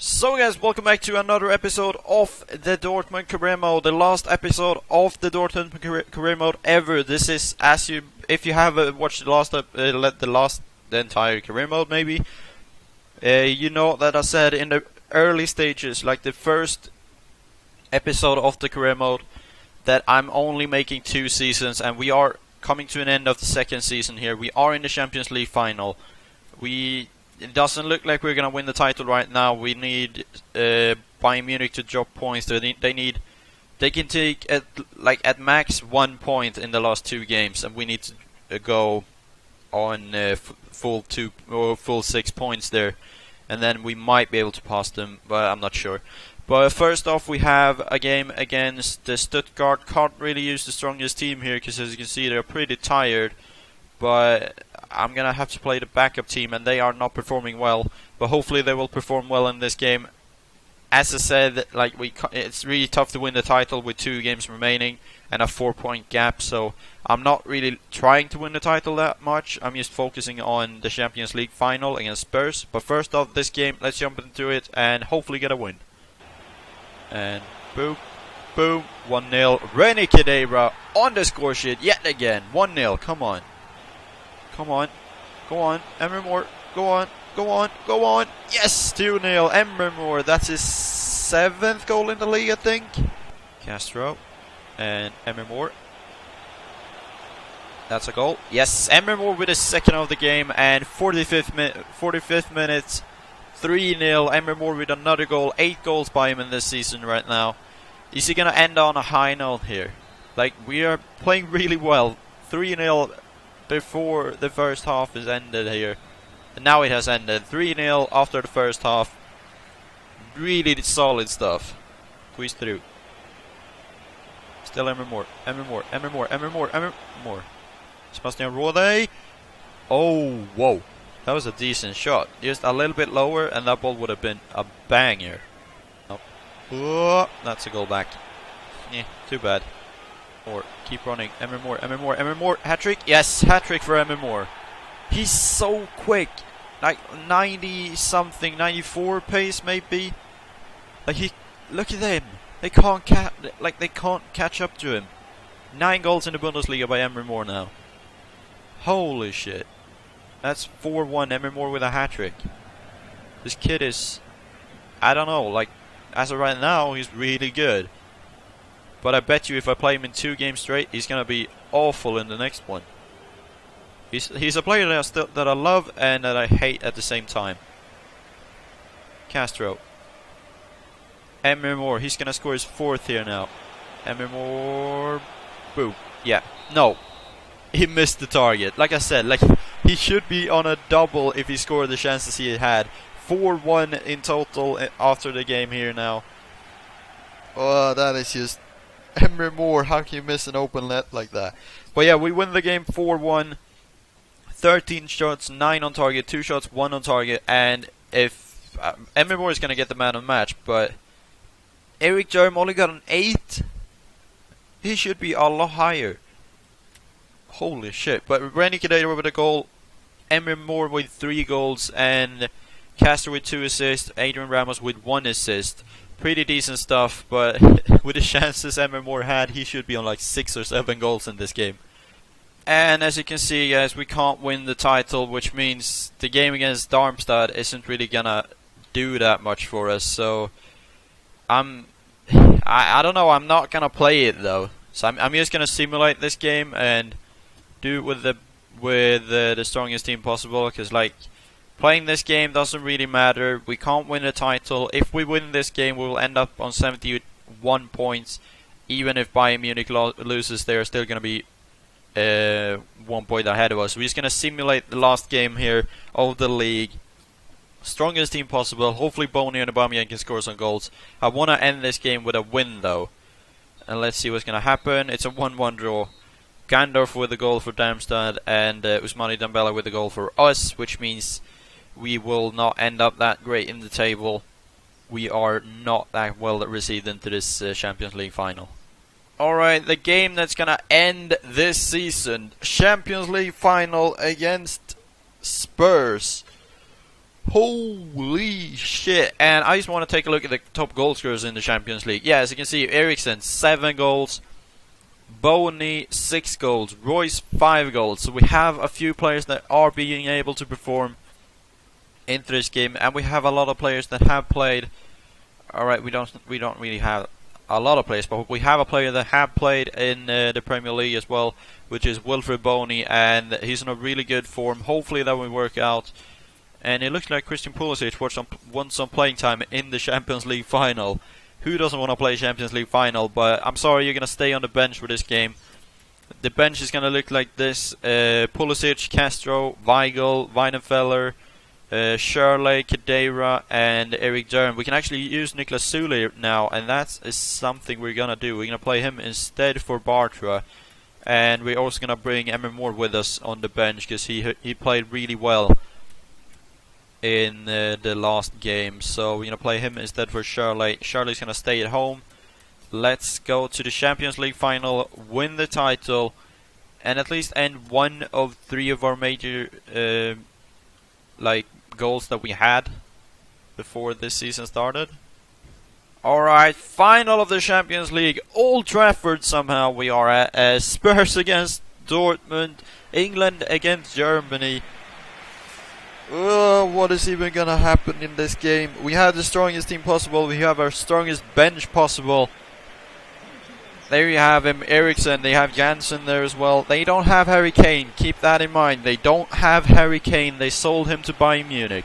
So guys, welcome back to another episode of the Dortmund career mode, the last episode of the Dortmund career mode ever. This is, if you have watched the entire career mode, maybe you know that I said in the early stages, like the first episode of the career mode, that I'm only making 2 seasons, and we are coming to an end of the second season here. We are in the Champions League final. It doesn't look like we're gonna win the title right now. We need Bayern Munich to drop points. They can take at max 1 point in the last 2 games, and we need to go on full 6 points there, and then we might be able to pass them, but I'm not sure. But first off, we have a game against the Stuttgart. Can't really use the strongest team here because, as you can see, they're pretty tired. But I'm gonna have to play the backup team, and they are not performing well. But hopefully, they will perform well in this game. As I said, it's really tough to win the title with 2 games remaining and a 4-point gap. So I'm not really trying to win the title that much. I'm just focusing on the Champions League final against Spurs. But first off, this game, let's jump into it and hopefully get a win. And boom, boom, 1-0. René Khedira on the score sheet yet again. 1-0. Come on. Come on. Go on. Emre Moore. Go on. Go on. Go on. Yes! 2-0. Emre Moore. That's his 7th goal in the league, I think. Castro. And Emre Moore. That's a goal. Yes! Emre Moore with his 2nd of the game. And 45th minute. 3-0. Emre Moore with another goal. 8 goals by him in this season right now. Is he going to end on a high note here? We are playing really well. 3-0. Before the first half is ended here. And now it has ended. 3-0 after the first half. Really solid stuff. Squeeze through. Still Emre Moore. Emre Moore. Emre Moore. Emre Moore. Emre Moore. Sebastian Rode. Oh, whoa. That was a decent shot. Just a little bit lower and that ball would have been a banger. Oh, that's a goal back. Yeah, too bad. Moore, keep running. Emre Moore, Emre Moore, Emre Moore. Hat-trick? Yes, hat-trick for Emre Moore. He's so quick. 90-something, 94 pace maybe. Look at them. They can't catch up to him. 9 goals in the Bundesliga by Emre Moore now. Holy shit. That's 4-1. Emre Moore with a hat-trick. This kid is, I don't know, as of right now, he's really good. But I bet you if I play him in 2 games straight, he's gonna be awful in the next one. He's a player that I love and that I hate at the same time. Castro. Emre Moore. He's gonna score his 4th here now. Emre Moore. Boom. Yeah. No. He missed the target. Like I said, he should be on a double if he scored the chances he had. 4-1 in total after the game here now. Oh, that is just Emre Moore. How can you miss an open net like that? But yeah, we win the game 4-1. 13 shots, 9 on target, 2 shots, 1 on target. And if Emre Moore is going to get the man of the match, but Eric Jerm only got an 8. He should be a lot higher. Holy shit. But René Khedira with a goal, Emre Moore with 3 goals, and Castro with 2 assists, Adrian Ramos with 1 assist. Pretty decent stuff, but with the chances Emre Moore had, he should be on 6 or 7 goals in this game. And as you can see, guys, we can't win the title, which means the game against Darmstadt isn't really gonna do that much for us. So I don't know. I'm not gonna play it though. So I'm just gonna simulate this game and do it with the strongest team possible, because playing this game doesn't really matter. We can't win the title. If we win this game, we will end up on 71 points. Even if Bayern Munich loses, they're still going to be 1 point ahead of us. We're just going to simulate the last game here of the league. Strongest team possible. Hopefully Bony and Aubameyang can score some goals. I want to end this game with a win though. And let's see what's going to happen. It's a 1-1 draw. Gandorf with a goal for Darmstadt, and Ousmane Dembele with a goal for us, which means we will not end up that great in the table. We are not that well received into this Champions League final. Alright, the game that's gonna end this season. Champions League final against Spurs. Holy shit. And I just want to take a look at the top goal scorers in the Champions League. Yeah, as you can see, Eriksen 7 goals, Boney 6 goals, Royce 5 goals. So we have a few players that are being able to perform into this game, and we have a lot of players that have played. Alright, we don't really have a lot of players, but we have a player that have played in the Premier League as well, which is Wilfred Boney, and he's in a really good form. Hopefully that will work out. And it looks like Christian Pulisic wants some playing time in the Champions League final. Who doesn't want to play Champions League final? But I'm sorry, you're going to stay on the bench for this game. The bench is going to look like this. Pulisic, Castro, Weigl, Weidenfeller, Shirley, Kadira, and Eric Dern. We can actually use Niklas Süle now, and that is something we're going to do. We're going to play him instead for Bartra. And we're also going to bring Emre Moore with us on the bench, because he played really well in the last game. So we're going to play him instead for Shirley. Shirley's going to stay at home. Let's go to the Champions League final, win the title, and at least end one of 3 of our major goals that we had before this season started. Alright, final of the Champions League, Old Trafford somehow we are at. Spurs against Dortmund, England against Germany. What is even gonna happen in this game? We have the strongest team possible, we have our strongest bench possible. There you have him, Eriksen, they have Janssen there as well. They don't have Harry Kane, keep that in mind. They don't have Harry Kane, they sold him to Bayern Munich.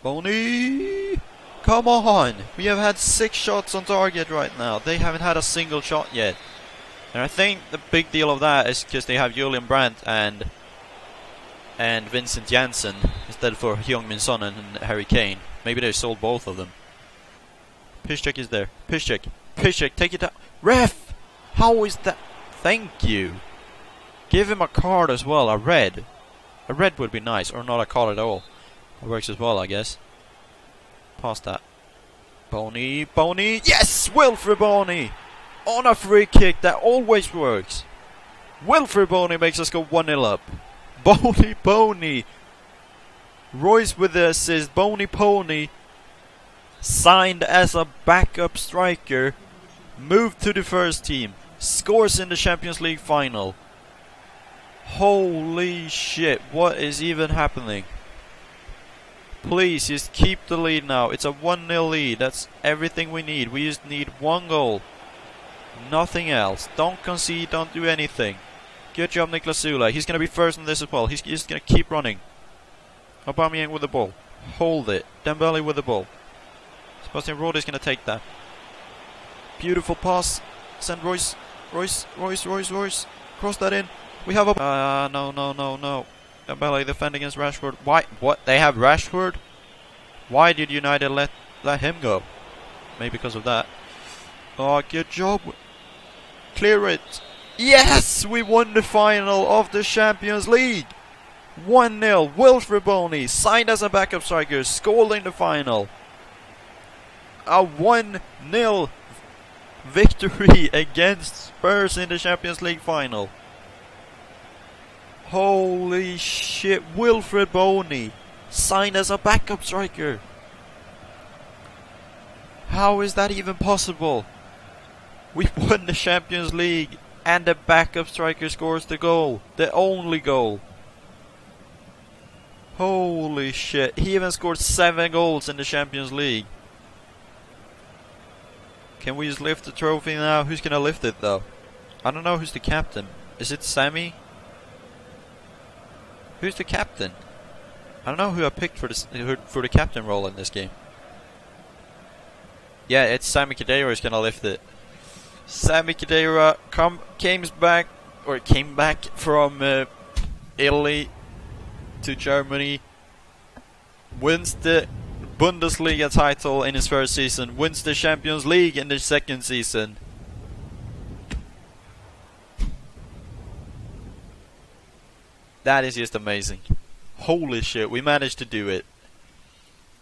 Boney! Come on! We have had 6 shots on target right now. They haven't had a single shot yet. And I think the big deal of that is because they have Julian Brandt and Vincent Janssen instead for Heung-min Son and Harry Kane. Maybe they sold both of them. Piszczek is there. Piszczek, take it out. Ref! How is that? Thank you. Give him a card as well, a red. A red would be nice, or not a card at all. It works as well, I guess. Past that. Boney. Yes! Wilfred Boney! On a free kick, that always works. Wilfred Boney makes us go 1-0 up. Boney. Royce with the assist. Boney Pony. Signed as a backup striker. Moved to the first team. Scores in the Champions League final. Holy shit, what is even happening? Please, just keep the lead now. It's a 1-0 lead. That's everything we need. We just need 1 goal. Nothing else. Don't concede, don't do anything. Good job, Niklas Süle. He's going to be first in this as well. He's just going to keep running. Aubameyang with the ball. Hold it. Dembele with the ball. Sebastian Rode is going to take that. Beautiful pass. Send Royce. Royce. Cross that in. We have a... no. Dembele defend against Rashford. Why? What? They have Rashford? Why did United let him go? Maybe because of that. Oh, good job. Clear it. Yes! We won the final of the Champions League. 1-0. Wilfred Boney, signed as a backup striker, scored in the final. A 1-0 victory against Spurs in the Champions League final. Holy shit, Wilfred Boney, signed as a backup striker. How is that even possible? We won the Champions League and the backup striker scores the goal. The only goal. Holy shit, he even scored 7 goals in the Champions League. Can we just lift the trophy now? Who's gonna lift it though? I don't know who's the captain. Is it Sammy? Who's the captain? I don't know who I picked for the captain role in this game. Yeah, it's Sami Khedira who's gonna lift it. Sami Khedira came back from Italy to Germany, wins the Bundesliga title in his first season, wins the Champions League in the second season. That is just amazing. Holy shit, we managed to do it.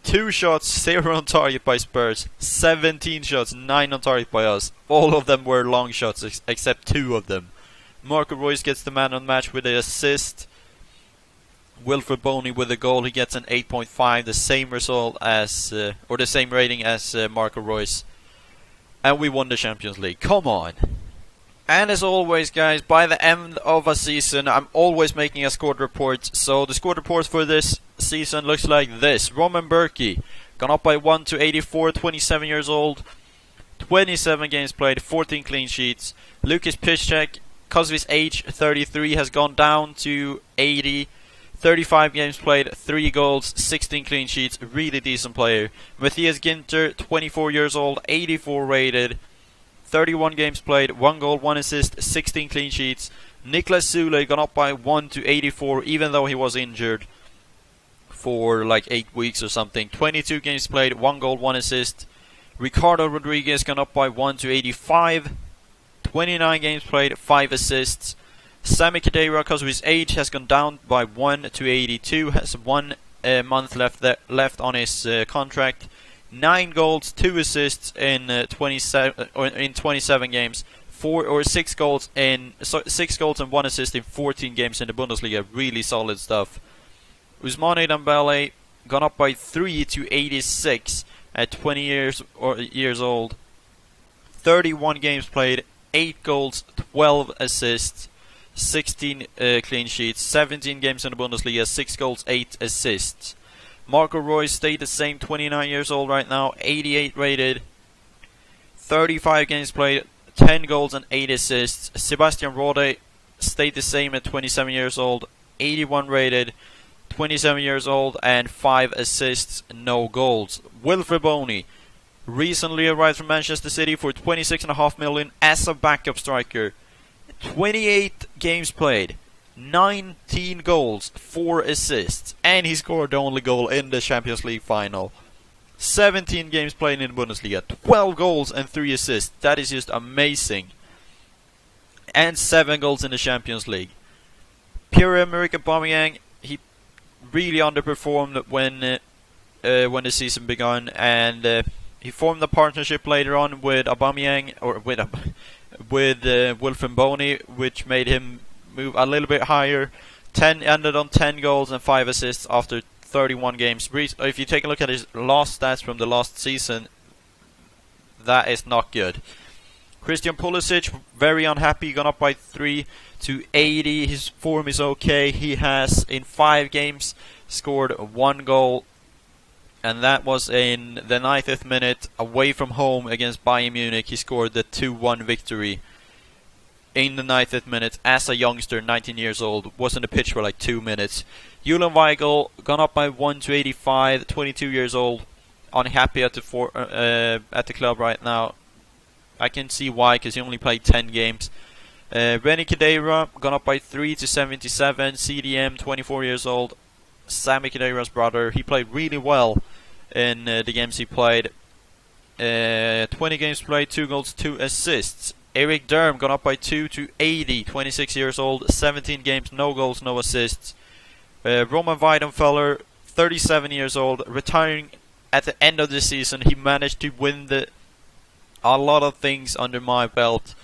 2 shots, 0 on target by Spurs. 17 shots, 9 on target by us. All of them were long shots, except 2 of them. Marco Reus gets the man on match with the assist. Wilfred Boney with a goal. He gets an 8.5, the same result as, or the same rating as Marco Reus. And we won the Champions League. Come on. And as always, guys, by the end of a season, I'm always making a squad report. So the squad report for this season looks like this. Roman Berkey, gone up by 1 to 84, 27 years old. 27 games played, 14 clean sheets. Lucas Piszczek, because of his age, 33, has gone down to 80. 35 games played, 3 goals, 16 clean sheets. Really decent player. Matthias Ginter, 24 years old, 84 rated. 31 games played, 1 goal, 1 assist, 16 clean sheets. Niklas Sule gone up by 1 to 84, even though he was injured for like 8 weeks or something. 22 games played, 1 goal, 1 assist. Ricardo Rodriguez gone up by 1 to 85. 29 games played, 5 assists. Sami Khedira, because of his age, has gone down by 1 to 82. Has 1 month left on his contract. 9 goals, 2 assists in 27 games. 6 goals and 1 assist in 14 games in the Bundesliga. Really solid stuff. Ousmane Dembele gone up by 3 to 86 at 20 years old. 31 games played, 8 goals, 12 assists, 16 clean sheets, 17 games in the Bundesliga, 6 goals, 8 assists. Marco Reus stayed the same, 29 years old right now, 88 rated, 35 games played, 10 goals and 8 assists. Sebastian Rode stayed the same at 27 years old, 81 rated, 27 years old and 5 assists, no goals. Wilfred Boney recently arrived from Manchester City for 26.5 million as a backup striker. 28 games played, 19 goals, 4 assists, and he scored the only goal in the Champions League final. 17 games played in the Bundesliga, 12 goals and 3 assists. That is just amazing. And 7 goals in the Champions League. Pierre-Emerick Aubameyang, he really underperformed when the season began, and he formed a partnership later on with Aubameyang, or with Wilfred Boney, which made him move a little bit higher. Ended on 10 goals and 5 assists after 31 games. If you take a look at his last stats from the last season, that is not good. Christian Pulisic, very unhappy, gone up by 3 to 80. His form is okay. He has, in 5 games, scored 1 goal, and that was in the 90th minute, away from home against Bayern Munich. He scored the 2-1 victory in the 90th minute as a youngster, 19 years old. Was on the pitch for like 2 minutes. Julian Weigl, gone up by 1 to 85, 22 years old. Unhappy at the club right now. I can see why, because he only played 10 games. Reni Khedira, gone up by 3 to 77. CDM, 24 years old. Sami Khedira's brother. He played really well in the games he played. 20 games played, 2 goals, 2 assists. Eric Durm, gone up by 2 to 80. 26 years old. 17 games, no goals, no assists. Roman Weidenfeller, 37 years old. Retiring at the end of the season. He managed to win a lot of things under my belt.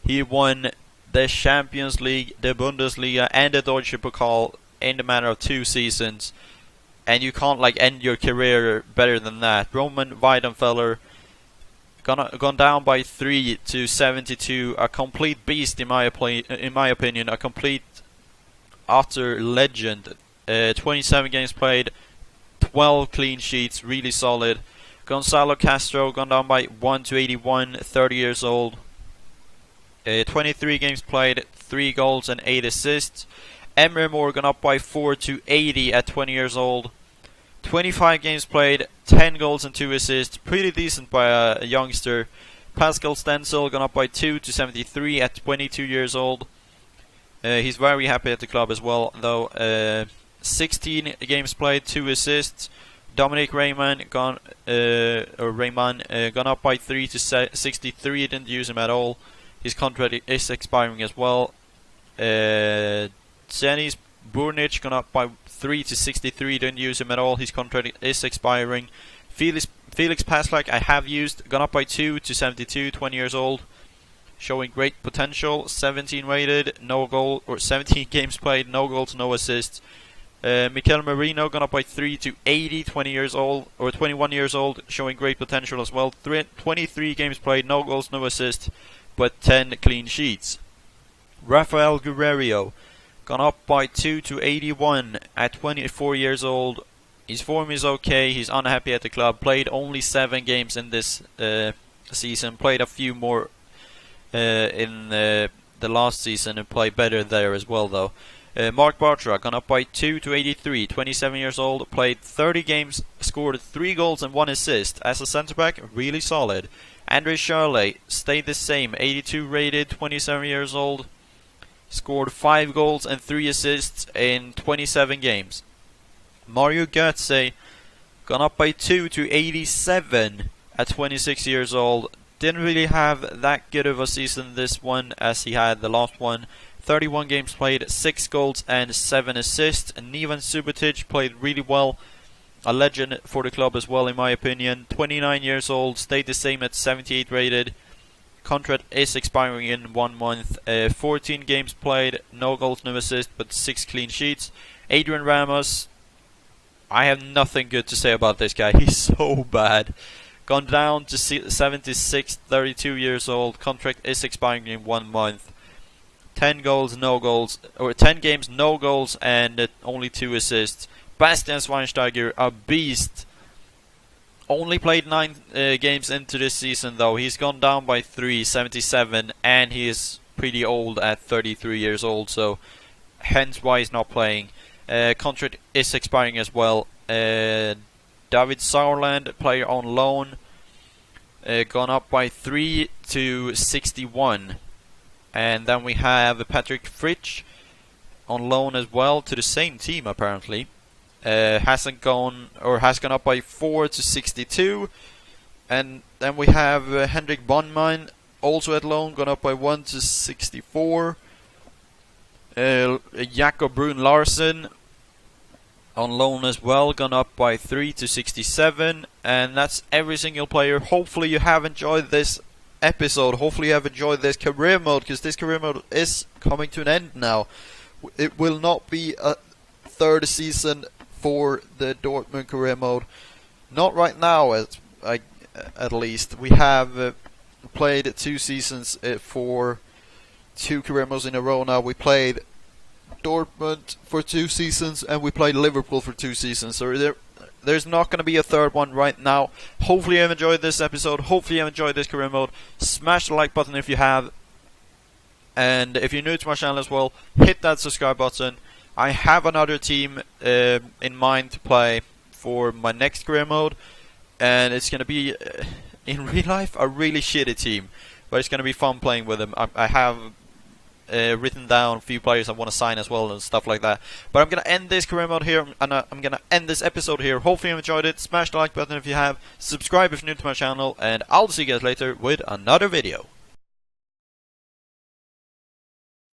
He won the Champions League, the Bundesliga, and the Deutsche Pokal in the matter of 2 seasons, and you can't like end your career better than that. Roman Weidenfeller gone down by 3 to 72, a complete beast in my opinion, a complete utter legend. 27 games played, 12 clean sheets, really solid. Gonzalo Castro gone down by 1 to 81, 30 years old. 23 games played, 3 goals and 8 assists. Emre Morgan up by 4 to 80 at 20 years old. 25 games played, 10 goals and 2 assists. Pretty decent by a youngster. Pascal Stenzel gone up by 2 to 73 at 22 years old. He's very happy at the club as well, though. 16 games played, 2 assists. Dominic Rayman gone up by 3 to 63. Didn't use him at all. His contract is expiring as well. Zenis Burnic gone up by 3 to 63. Didn't use him at all. His contract is expiring. Felix Paslak I have used. Gone up by 2 to 72. 20 years old. Showing great potential. 17 rated. No goal, or 17 games played. No goals, no assists. Mikel Merino gone up by 3 to 80, 20 years old, or 21 years old, showing great potential as well. 23 games played, no goals, no assists, but 10 clean sheets. Rafael Guerrero gone up by 2 to 81 at 24 years old. His form is okay, he's unhappy at the club, played only 7 games in this season, played a few more in the last season and played better there as well though. Mark Bartra gone up by 2 to 83, 27 years old, played 30 games, scored 3 goals and 1 assist. As a centre back, really solid. Andre Schürrle stayed the same, 82 rated, 27 years old, scored 5 goals and 3 assists in 27 games. Mario Götze gone up by 2 to 87 at 26 years old. Didn't really have that good of a season this one as he had the last one. 31 games played, 6 goals and 7 assists. And Nivan Subotic played really well. A legend for the club as well in my opinion. 29 years old, stayed the same at 78 rated. Contract is expiring in 1 month. 14 games played, no goals, no assists, but 6 clean sheets. Adrian Ramos, I have nothing good to say about this guy. He's so bad. Gone down to 76, 32 years old. Contract is expiring in 1 month. 10 goals, no goals, or 10 games, no goals, and only 2 assists. Bastian Schweinsteiger, a beast. Only played 9 games into this season though. He's gone down by 3, 77, and he is pretty old at 33 years old, so hence why he's not playing. Contract is expiring as well. David Sauerland, player on loan, gone up by 3 to 61. And then we have Patrick Fritsch on loan as well to the same team apparently. Has gone up by 4 to 62. And then we have Hendrik Bonman also at loan, gone up by 1 to 64. Jakob Brun Larsen on loan as well, gone up by 3 to 67. And that's every single player. Hopefully you have enjoyed this episode. Hopefully you have enjoyed this career mode, because this career mode is coming to an end now. It will not be a 3rd season for the Dortmund career mode. Not right now, at least. We have played 2 seasons for 2 career modes in a row now. We played Dortmund for 2 seasons and we played Liverpool for 2 seasons. So there's not going to be a 3rd one right now. Hopefully you've enjoyed this episode. Hopefully you've enjoyed this career mode. Smash the like button if you have. And if you're new to my channel as well, hit that subscribe button. I have another team in mind to play for my next career mode. And it's going to be, in real life, a really shitty team. But it's going to be fun playing with them. I have written down a few players I want to sign as well and stuff like that. But I'm going to end this career mode here, and I'm going to end this episode here. Hopefully you enjoyed it. Smash the like button if you have. Subscribe if you're new to my channel, and I'll see you guys later with another video.